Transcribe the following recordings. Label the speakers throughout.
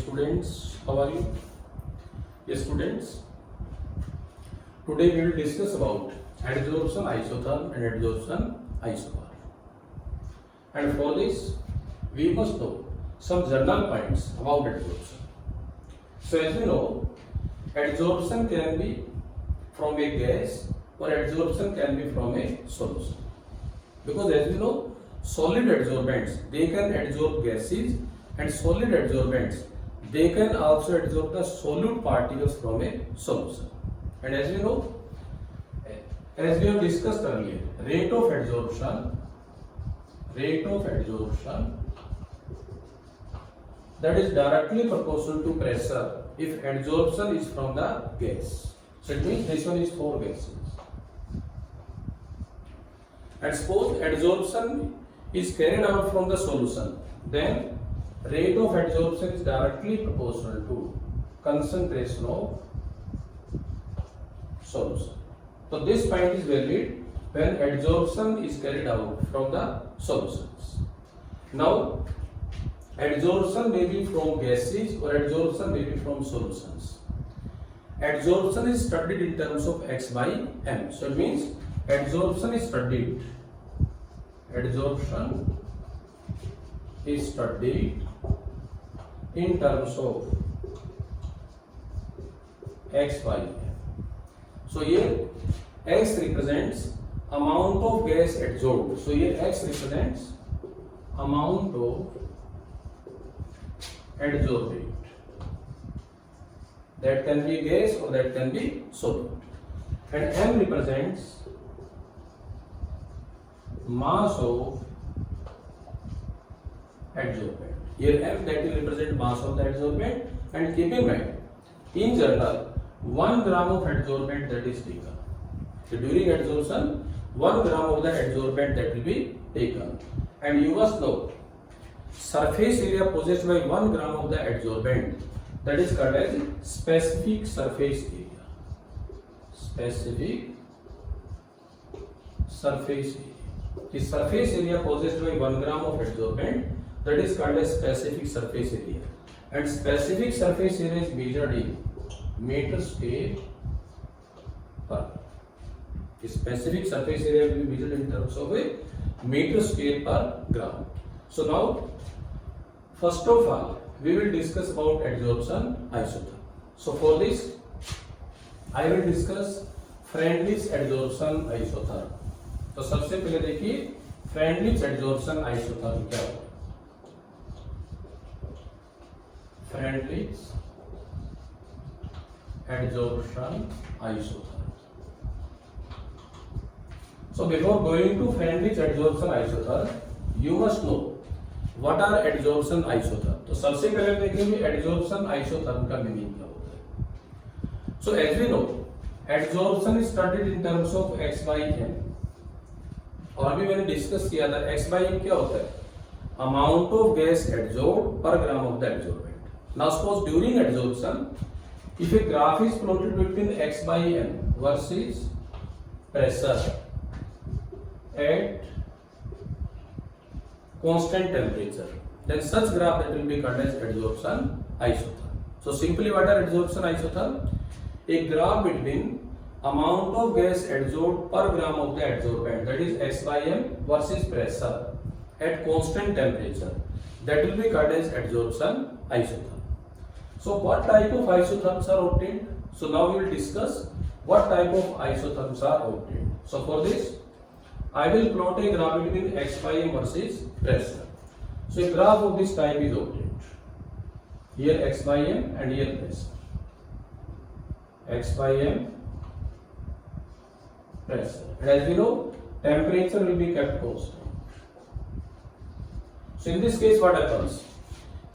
Speaker 1: students, how are you? Yes students, today we will discuss about adsorption isotherm and adsorption isobar. And for this we must know some general points about adsorption. So as we know, adsorption can be from a gas or adsorption can be from a solution. Because as we know, solid adsorbents they can adsorb gases, and solid adsorbents they can also adsorb the solute particles from a solution. And as we know, as we have discussed earlier, rate of adsorption that is directly proportional to pressure if adsorption is from the gas. So it means this one is for gases. And suppose adsorption is carried out from the solution, then rate of adsorption is directly proportional to concentration of solution. So this point is valid when adsorption is carried out from the solutions. Now adsorption may be from gases or adsorption may be from solutions. Adsorption is studied in terms of X by M. So it means adsorption is studied in terms of X by M. So here X represents amount of gas adsorbed. So here X represents amount of adsorbate. That can be gas or that can be solid. And M represents mass of adsorbent. Here M that will represent mass of the adsorbent, and keep in mind, in general 1 gram of adsorbent that is taken. So during adsorption 1 gram of the adsorbent that will be taken, and you must know surface area possessed by 1 gram of the adsorbent that is called as specific surface area. Specific surface area. The surface area possessed by 1 gram of adsorbent that is called as specific surface area, and specific surface area is measured in meter square per. The specific surface area will be measured in terms of a meter square per gram. So now, first of all, we will discuss about adsorption isotherm. So for this, I will discuss Freundlich adsorption isotherm. तो सबसे पहले देखिए Freundlich adsorption isotherm क्या होता है. Freundlich adsorption isotherm. So before going to Freundlich adsorption isotherm, you must know what are adsorption isotherm. तो सबसे पहले देखेंगे adsorption isotherm का मीनिंग क्या होता है. So as we know, adsorption is studied in terms of X by M. और अभी मैंने डिस्कस किया था X by M क्या होता है, amount of gas adsorb per gram of the adsorbent. Now suppose during adsorption if a graph is plotted between X by M versus pressure at constant temperature, then such graph that will be called as adsorption isotherm. So simply what are adsorption isotherm? A graph between amount of gas adsorbed per gram of the adsorbent, that is X by M versus pressure at constant temperature, that will be called as adsorption isotherm. So what type of isotherms are obtained? So now we will discuss what type of isotherms are obtained. So for this I will plot a graph between X by M versus pressure. So a graph of this type is obtained. Here X by M and here pressure. X by M pressure, and as we know, temperature will be kept constant. So in this case what happens?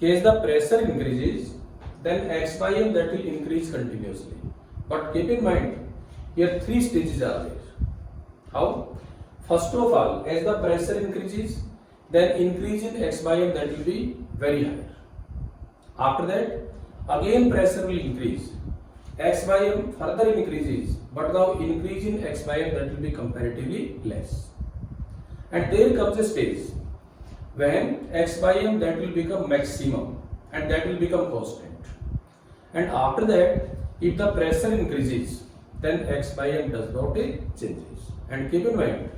Speaker 1: Case the pressure increases, then X by M that will increase continuously. But keep in mind, here 3 stages are there. How? First of all, as the pressure increases, then increase in X by M that will be very high. After that, again pressure will increase. X by M further increases, but now increase in X by M that will be comparatively less. And there comes a stage when X by M that will become maximum, and that will become constant. And after that, if the pressure increases, then x by m does not changes. And keep in mind,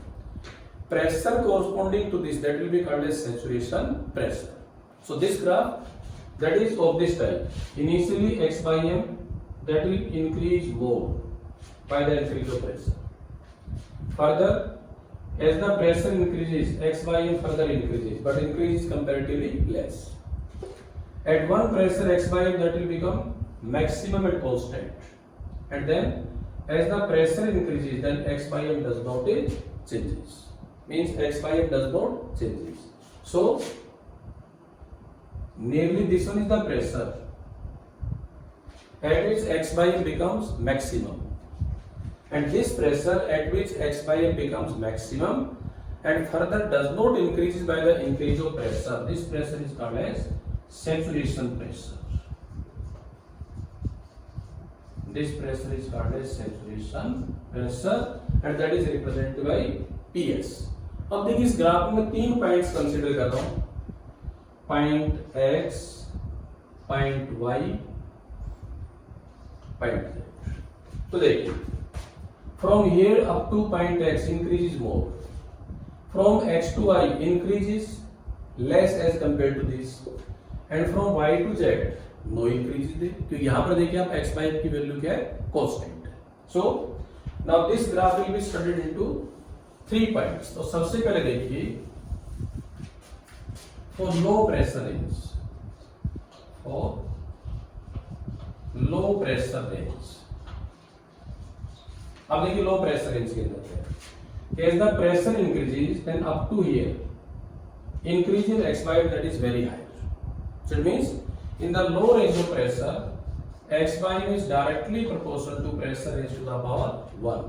Speaker 1: pressure corresponding to this, that will be called as saturation pressure. So this graph, that is of this type. Initially x by m, that will increase more by the increase of pressure. Further, as the pressure increases, x by m further increases, but increases comparatively less. At one pressure x by m, that will become maximum and constant. And then as the pressure increases, then x by m does not changes. Means x by m does not changes. So nearly this one is the pressure at which x by m becomes maximum, and this pressure at which x by m becomes maximum and further does not increase by the increase of pressure, this pressure is called as saturation pressure. This pressure is called as saturation pressure, and that is represented by PS. अब देखिए इस graph में 3 points consider कर रहा हूं, point X, point Y, point Z. तो देखिए, from here up to point X increases more, from X to Y increases less as compared to this, and from Y to Z no increases there, क्योंकि यहाँ पर देखिए आप x by m की value क्या है, constant. So now this graph will be studied into 3 points. तो सबसे पहले देखिए, for low pressure range, for low pressure range. अब देखिए लो प्रेशर रेंज के अंदर क्या है, as the pressure increases then up to here increase in x by m, that is very high. So it means in the low range of pressure, x by m is directly proportional to pressure raised to the power 1,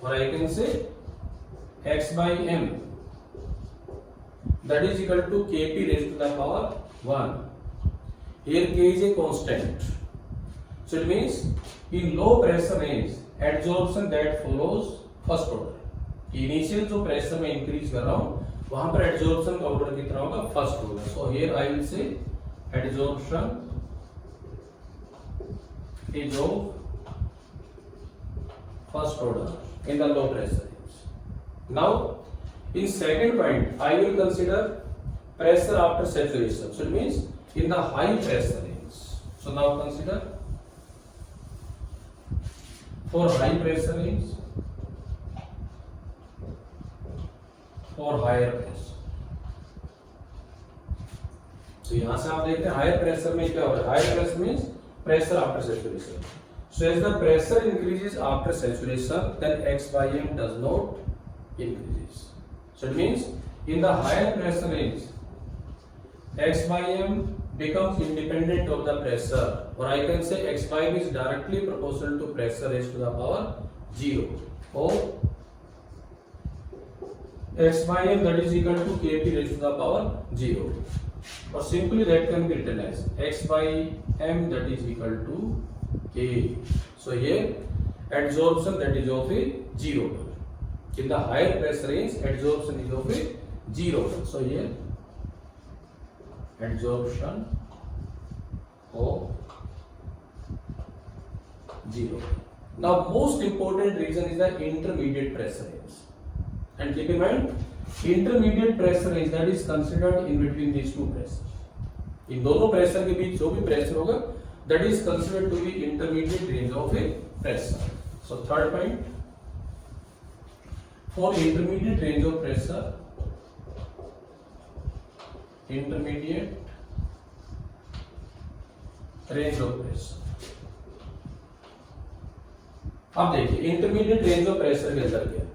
Speaker 1: or I can say x by m, that is equal to kp raised to the power 1. Here k is a constant. So it means in low pressure range, adsorption that follows first order. Initial जो pressure में increase कर रहा हूँ, वहां पर adsorption का order कितना होगा, first order. So here I will say adsorption is of first order in the low pressure range. Now in second point I will consider pressure after saturation. So it means in the high pressure range. So now consider for high pressure range, for higher pressure. तो यहां से आप देखते हैं higher pressure में क्या हो रहा है, higher pressure means pressure after saturation. So as the pressure increases after saturation, then x by m does not increases. So it means in the higher pressure range, x by m becomes independent of the pressure, or I can say x by m is directly proportional to pressure raised to the power 0, or x by m that is equal to kp raised to the power 0, or simply that can be written as x by m that is equal to k. So here adsorption that is of a 0. In the higher pressure range, adsorption is of a 0. So here adsorption of 0. Now most important reason is the intermediate pressure range, and keep in mind intermediate pressure range, that is considered in between these two pressures. इन दोनों pressure के बीच जो भी pressure होगा, that is considered to be intermediate range of a pressure. So third point, for intermediate range of pressure, intermediate range of pressure. अब देखिए intermediate range of pressure के अंदर क्या है,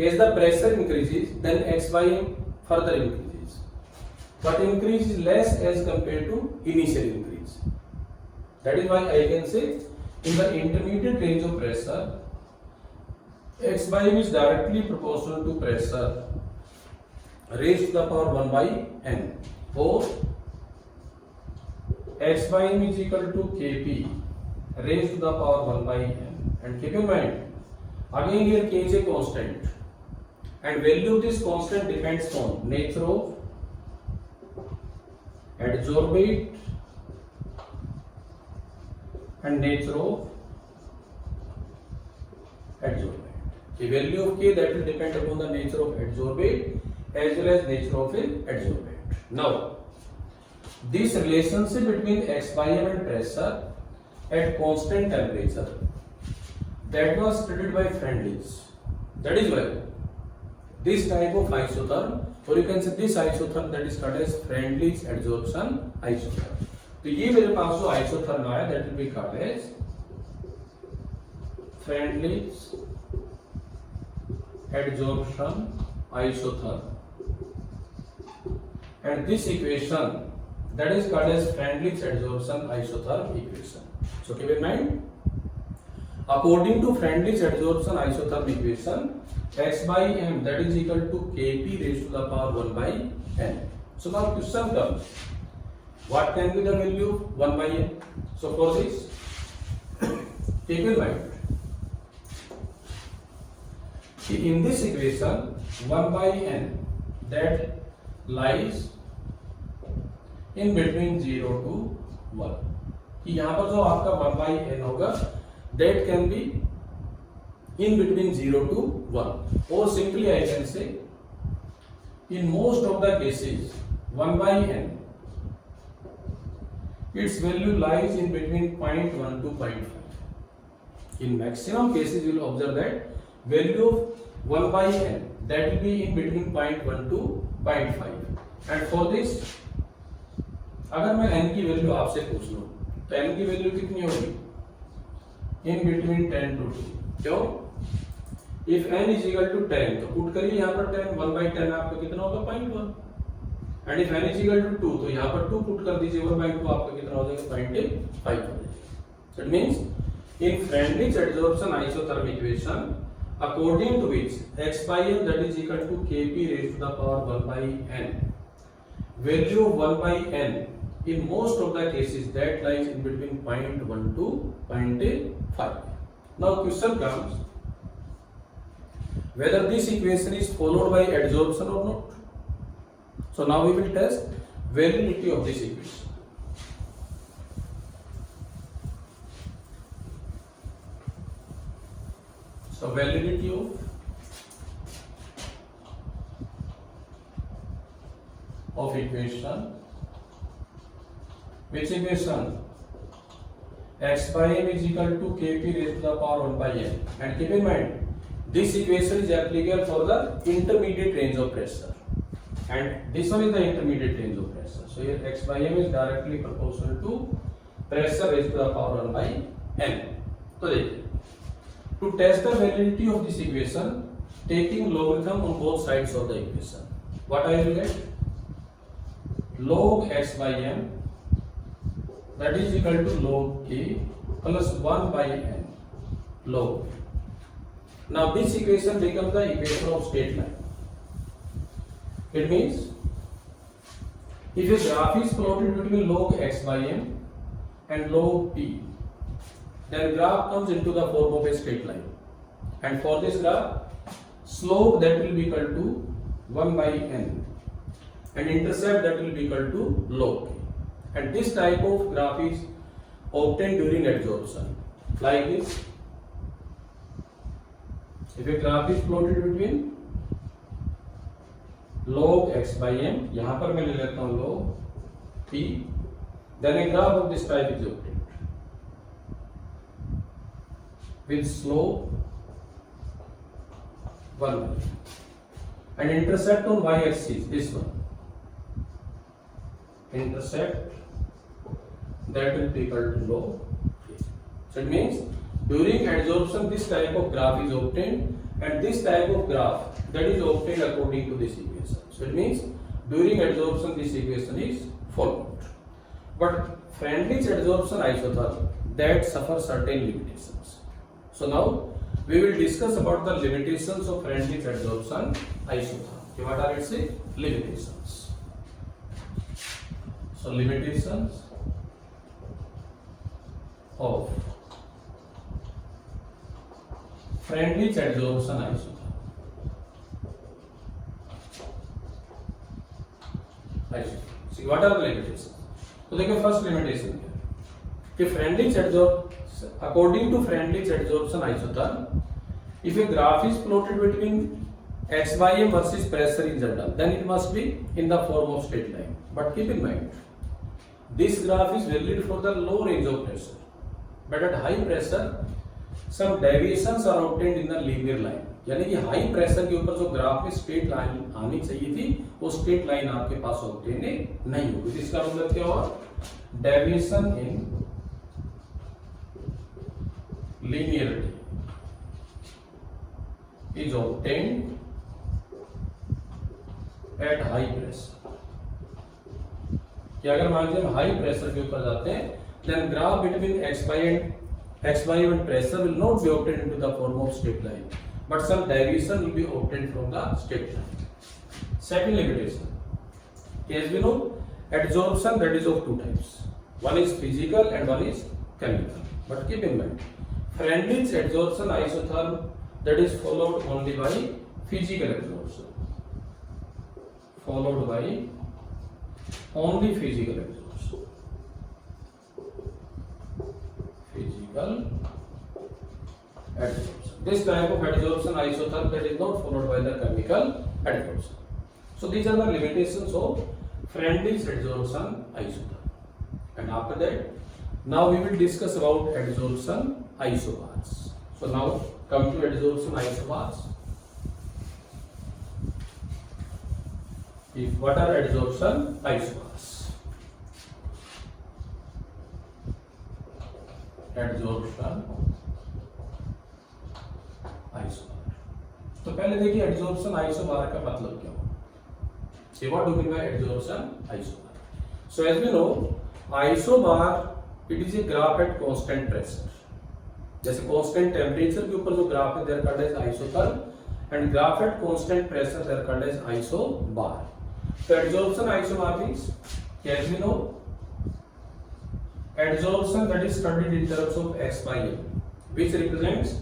Speaker 1: as the pressure increases then x by m further increases, but increase is less as compared to initial increase. That is why I can say in the intermediate range of pressure, x by m is directly proportional to pressure raised to the power 1 by n, or x by m is equal to kp raised to the power 1 by n. And keep in mind, again here k is a constant, and value of this constant depends on nature of adsorbate and nature of adsorbate. The value of K that will depend upon the nature of adsorbate as well as nature of adsorbate. Now, this relationship between X by M and pressure at constant temperature, that was studied by Freundlich. That is why this type of isotherm, or you can say this isotherm, that is called as Freundlich adsorption isotherm. तो ये मेरे पास जो isotherm आया, that will be called as Freundlich adsorption isotherm, and this equation, that is called as Freundlich adsorption isotherm equation. So keep in mind, according to Freundlich adsorption isotherm equation, X by M, that is equal to Kp raised to the power 1 by N. So now question comes, what can be the value of 1 by N? So for this, keep in mind, in this equation 1 by N, that lies in between 0 to 1. कि यहाँ पर जो आपका 1 by N होगा, that can be in between 0 to 1, or simply I can say, in most of the cases 1 by N, its value lies in between 0.1 to 0.5. In maximum cases you will observe that value of 1 by N, that will be in between 0.1 to 0.5. and for this, अगर मैं N की value आपसे पूछ लूं तो N की value कितनी होगी? in between 10 to 2. क्यों? if N is equal to 10, तो पुट करिए यहाँ पर 10, 1 by 10 आपका कितना होगा? 0.1. and if N is equal to 2, तो यहाँ पर 2 पुट कर दीजिए, 1 by 2 आपका कितना हो जाएगा? 0.5 हो जाएगा. So it means in Freundlich adsorption isotherm equation, according to which X by M, that is equal to Kp raised to the power 1 by N, value of 1 by N in most of the cases that lies in between 0.1 to 0.5. Now question comes, whether this equation is followed by adsorption or not. So now we will test validity of this equation. So validity of equation, which equation? X by M is equal to Kp raised to the power 1 by N. And keep in mind, this equation is applicable for the intermediate range of pressure, and this one is the intermediate range of pressure. So here X by M is directly proportional to pressure raised to the power 1 by N. तो देखिए, to test the validity of this equation, taking logarithm on both sides of the equation, what I will get? Log X by M, that is equal to log K plus 1 by N log. Now this equation becomes the equation of straight line. It means if a graph is plotted between log X by M and log P, then graph comes into the form of a straight line, and for this graph, slope that will be equal to 1 by N and intercept that will be equal to log K. And this type of graph is obtained during adsorption, like this. If a graph is plotted between log X by M, यहाँ पर मैं ले लेता हूँ log P, then a graph of this type is obtained with slope 1 and intercept on y-axis, this one. Intercept that will be equal to log K. So it means during adsorption this type of graph is obtained, and this type of graph that is obtained according to this equation. So it means during adsorption this equation is followed. But Freundlich adsorption isotherm, that suffers certain limitations. So now we will discuss about the limitations of Freundlich adsorption isotherm. Okay, what are its limitations? So limitations of Freundlich adsorption isotherm. See, what are the limitations? तो देखिए first limitation क्या है कि Freundlich adsorption, according to Freundlich adsorption isotherm, if a graph is plotted between x by m versus pressure in general, then it must be in the form of straight line. But keep in mind, this graph is valid for the low range of pressure, but at high pressure some deviations are obtained in the linear line. यानी कि high pressure के ऊपर जो graph में straight line आनी चाहिए थी वो स्ट्रेट लाइन आपके पास ऑब्टेन नहीं होगी। इसका मतलब क्या हुआ? Deviation in linearity is obtained at high pressure। कि अगर मान लीजिए हम हाई प्रेशर के ऊपर जाते हैं, then graph between x by and pressure will not be obtained into the form of straight line, but some deviation will be obtained from the straight line. Second limitation, as we know, adsorption that is of two types. One is physical and one is chemical. But keep in mind, Freundlich's adsorption isotherm that is followed only by physical adsorption. Followed by only physical adsorption. Physical adsorption. This type of adsorption isotherm that is not followed by the chemical adsorption. So these are the limitations of Freundlich's adsorption isotherm. And after that, now we will discuss about adsorption isobars. So now come to adsorption isobars. What are adsorption isobars? Adsorption isobar. तो पहले देखिए adsorption isobar का मतलब क्या होगा? See what do you mean by adsorption isobar? So as we know, isobar it is a graph at constant pressure. जैसे constant temperature के ऊपर जो ग्राफ है there called as isotherm, and graph at constant pressure there called as isobar. So adsorption isobar means, as we know, adsorption that is studied in terms of x by m, which represents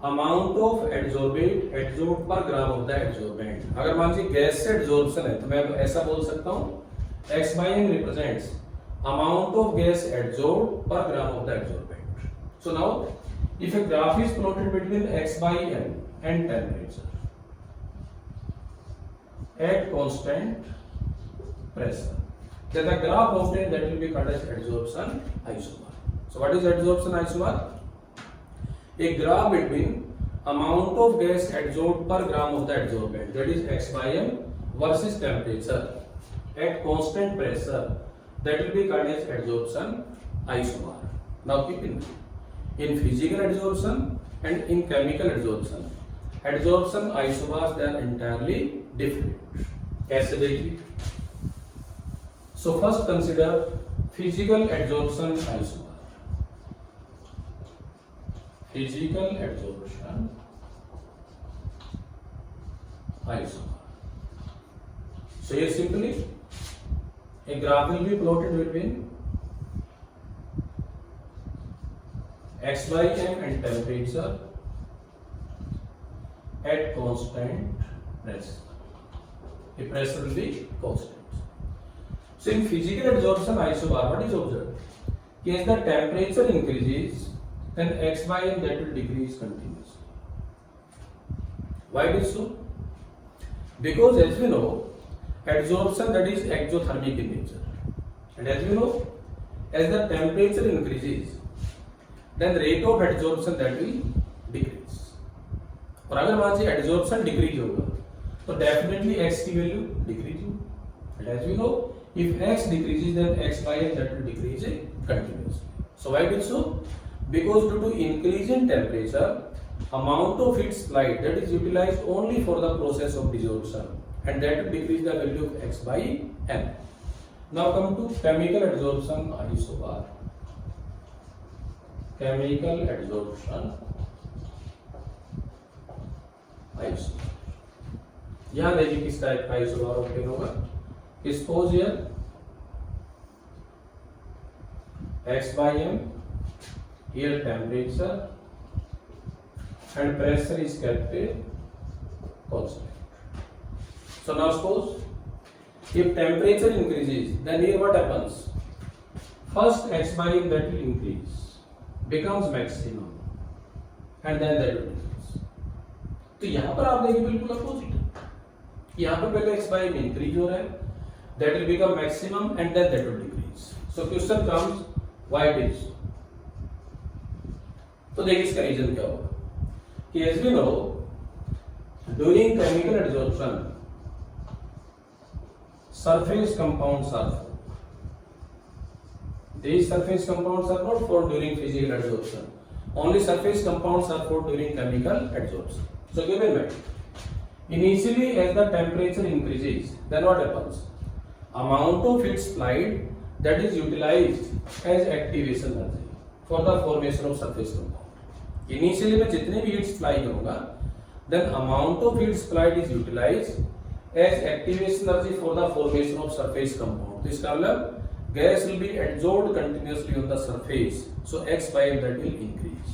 Speaker 1: amount of adsorbate adsorbed per gram of the adsorbent. अगर मान लीजिए gas से adsorption है तो मैं ऐसा बोल सकता हूँ x by m represents amount of gas adsorbed per gram of the adsorbent. So now if a graph is plotted between x by m and temperature at constant pressure, then the graph obtained that will be called as adsorption isobar. So what is adsorption isobar? A graph between amount of gas adsorbed per gram of the adsorbent, that is x by m, versus temperature at constant pressure, that will be called as adsorption isobar. Now keep in mind, in physical adsorption and in chemical adsorption, adsorption isobars they are entirely different. कैसे देखिए? So first consider physical adsorption isobar. Physical adsorption isobar. So here simply a graph will be plotted between x by m and temperature at constant pressure. The pressure will be constant. So in physical adsorption isobar, what is observed? As the temperature increases, then x by m that will decrease continuously. Why it is so? Because as we know, adsorption that is exothermic in nature, and as we know, as the temperature increases, then rate of adsorption that will decrease. और अगर मान लीजिए adsorption decrease होगा, तो definitely x की value decrease होगी. And as we know, if x decreases, then x by m that will decrease continuously. So why it is so? Because due to increase in temperature, amount of heat supplied that is utilized only for the process of desorption, and that will decrease the value of x by m. Now come to chemical adsorption isobar. Chemical adsorption isobar. यहाँ देखिए किस type का isobar obtain होगा. Suppose here x by m, here temperature and pressure is kept constant. So now suppose If temperature increases, then here what happens? First H by M that will increase, becomes maximum, and then that will decrease. तो यहाँ पर आप देखिए बिल्कुल opposite, यहाँ पर पहले H by M increase हो रहा है, that will become maximum and then that will decrease. So question comes, why it is? तो देखिए इसका रीजन क्या होगा कि as we know, during chemical adsorption, surface compounds are formed. These surface compounds are not formed during physical adsorption. Only surface compounds are formed during chemical adsorption. So keep in mind, initially as the temperature increases, then what happens? Amount of heat supplied that is utilized as activation energy for the formation of surface compound. Initially मैं जितने भी heat supply करूँगा, then amount of heat supplied is utilized as activation energy for the formation of surface compound. तो इसका मतलब gas will be adsorbed continuously on the surface, so X by M that will increase.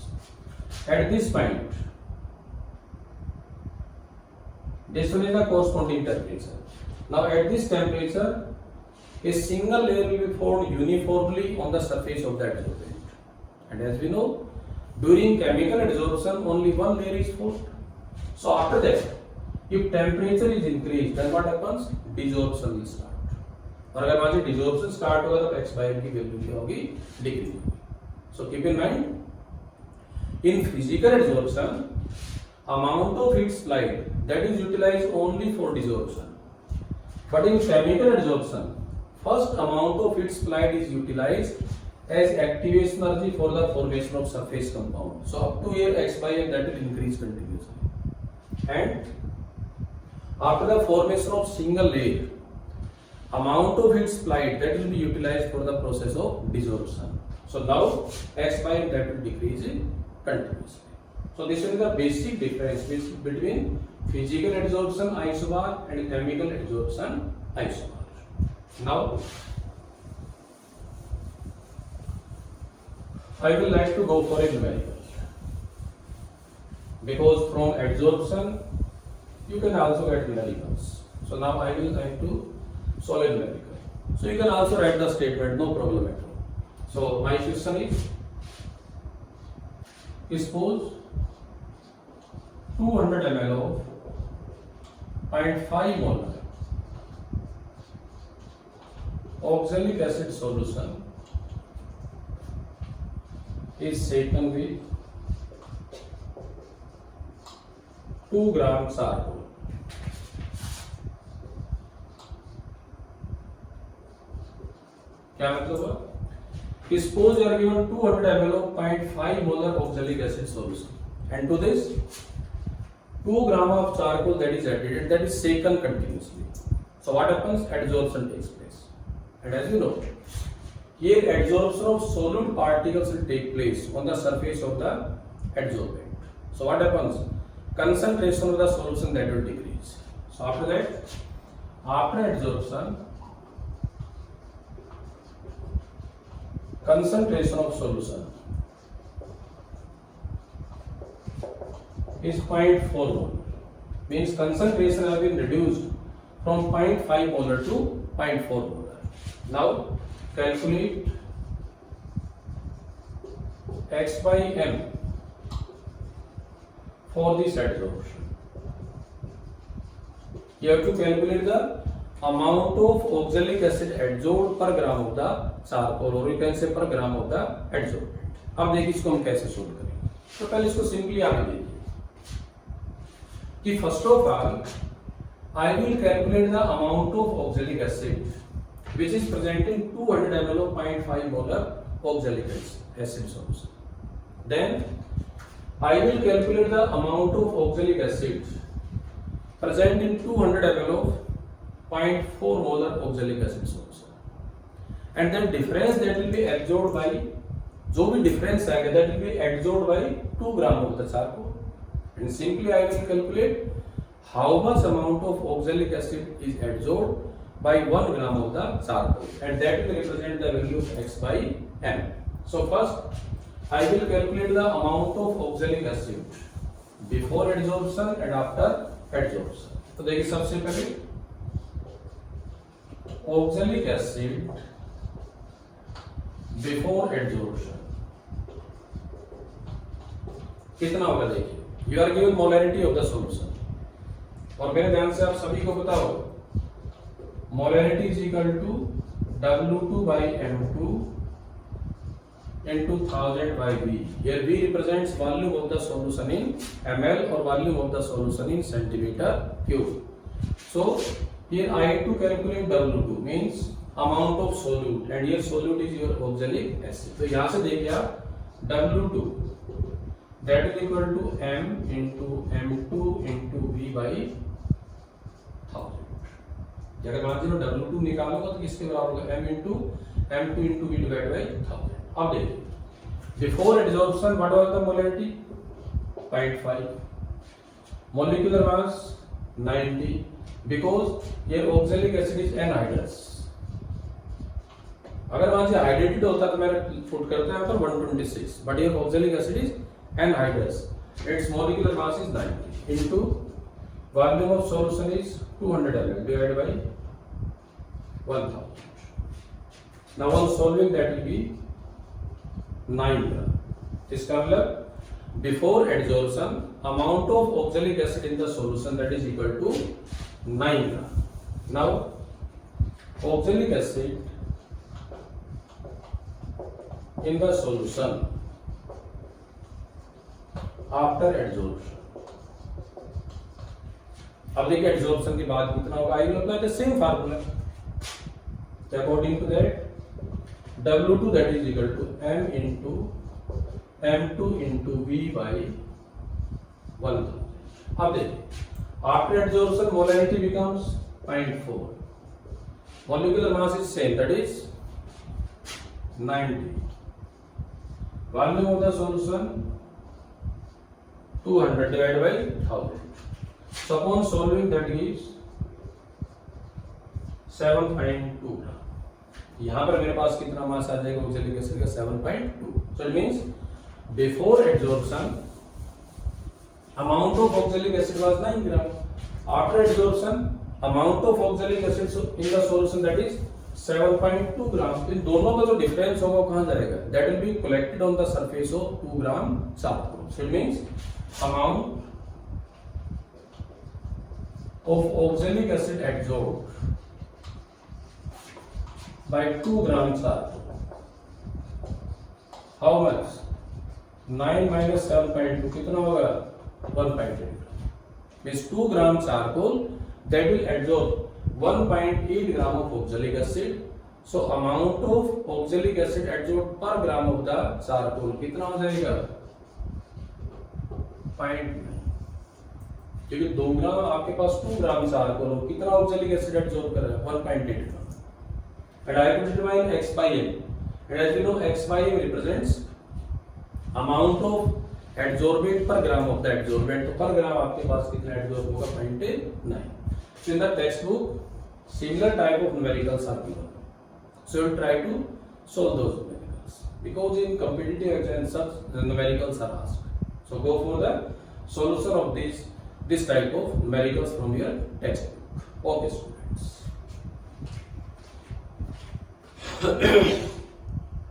Speaker 1: At this point, this one is the corresponding temperature. Now at this temperature, a single layer will be formed uniformly on the surface of the adsorbent. And as we know, during chemical adsorption, only one layer is formed. So after that, if temperature is increased, then what happens? Desorption will start. और अगर वहां से desorption start होगा तो x by m की value क्या होगी? Decrease होगी. So keep in mind, in physical adsorption amount of heat supplied that is utilized only for desorption, but in chemical adsorption first amount of heat supplied is utilized as activation energy for the formation of surface compound. So up to here x by m that will increase continuously, and after the formation of single layer, amount of heat supplied that will be utilized for the process of desorption. So now x by m that will decrease continuously. So this is the basic difference between physical adsorption isobar and chemical adsorption isobar. Now I will like to go for a numerical, because from adsorption you can also get numericals. So now I will like to solve a numerical. So you can also write the statement, no problem at all. So my question is, suppose 200 ml of 0.5 molar oxalic acid solution is taken with 2 gram charcoal. क्या मतलब हुआ? Suppose you are given 200 ml of 0.5 molar oxalic acid solution, and to this 2 gram of charcoal that is added, and that is shaken continuously. So what happens? Adsorption takes place, and as you know, here adsorption of solute particles will take place on the surface of the adsorbent. So what happens? Concentration of the solution that will decrease. So after that, after adsorption, concentration of solution is 0.4 molar. Means concentration has been reduced from 0.5 molar to 0.4 molar. Now calculate x by m for this adsorption. You have to calculate the amount of oxalic acid adsorbed per gram of the charcoal, or you can say per gram of the adsorbent. अब देखिए इसको हम कैसे solve करेंगे. तो पहले इसको simply आगे देखिए कि first of all I will calculate the amount of oxalic acid which is present in 200 ml of 0.5 molar oxalic acid solution. Then I will calculate the amount of oxalic acid present in 200 ml of 0.4 molar oxalic acid solution, and then difference that will be absorbed by, जो भी difference आएगा that will be absorbed by 2 gram of the charcoal, and simply I will calculate how much amount of oxalic acid is adsorbed by 1 gram of the charcoal, and that will represent the value of x by m. So first I will calculate the amount of oxalic acid before adsorption and after adsorption. तो देखिए सबसे पहले oxalic acid before adsorption कितना होगा देखिए. You are given molarity of the solution और मेरे ध्यान से आप सभी को पता हो molarity is equal to W2 by M2 into 1000 by V. Here V represents volume of the solution in ml or volume of the solution in centimeter cube. So here I have to calculate W2 means amount of solute and here solute is your oxalic acid. तो यहाँ से देखिए आप W2 that is equal to M into M2 into V by 1000. अगर मान लीजिए W2 निकालूंगा तो किसके बराबर होगा M into M2 into V divided by 1000. अब देखिए before adsorption what was the molarity 0.5 molecular mass 90 because here oxalic acid is anhydrous. अगर मान लीजिए हाइड्रेटेड होता तो मैंने पुट करते हैं यहाँ पर 126 बट ये oxalic acid is anhydrous. Its molecular mass is 90 into volume of solution is 200 ml divided by 1000. Now on solving that will be 9 gram. इसका मतलब before adsorption amount of oxalic acid in the solution that is equal to 9 gram. Now oxalic acid in the solution after adsorption. अब देखिए adsorption के बाद कितना होगा. I will apply the same formula. According to that W2 that is equal to M into M2 into V by 1000. अब देखिए after adsorption molarity becomes 0.4. Molecular mass is same that is 90. Volume of the solution 200 divided by 1000. So upon solving that gives 7.2 gram. यहाँ पर मेरे पास कितना मास आ जाएगा oxalic acid का 7.2. So it means before adsorption amount of oxalic acid was 9 gram. After adsorption amount of oxalic acid in the solution that is 7.2 gram. इन दोनों का जो difference होगा वो कहाँ जाएगा? That will be collected on the surface of 2 gram charcoal. So it means amount of oxalic acid adsorbed by 2 gram charcoal. How much? 9 minus 7.2 कितना होगा? 1.8. Means 2 gram charcoal that will adsorb 1.8 gram of oxalic acid. So amount of oxalic acid adsorbed per gram of the charcoal कितना हो जाएगा? 0.9. क्योंकि 2 ग्राम आपके पास 2 ग्राम charcoal हो कितना oxalic acid absorb कर रहा है 1.8 ग्राम. And I have to determine X by M. And as we know, X by M represents amount of adsorbate per gram of the adsorbent. तो per gram आपके पास कितना adsorb होगा 0.9. So in the textbook, similar type of numericals are given. So you try to solve those numericals because in competitive exams the numericals are asked. So go for the solution of this type of numericals from your textbook. Okay, students.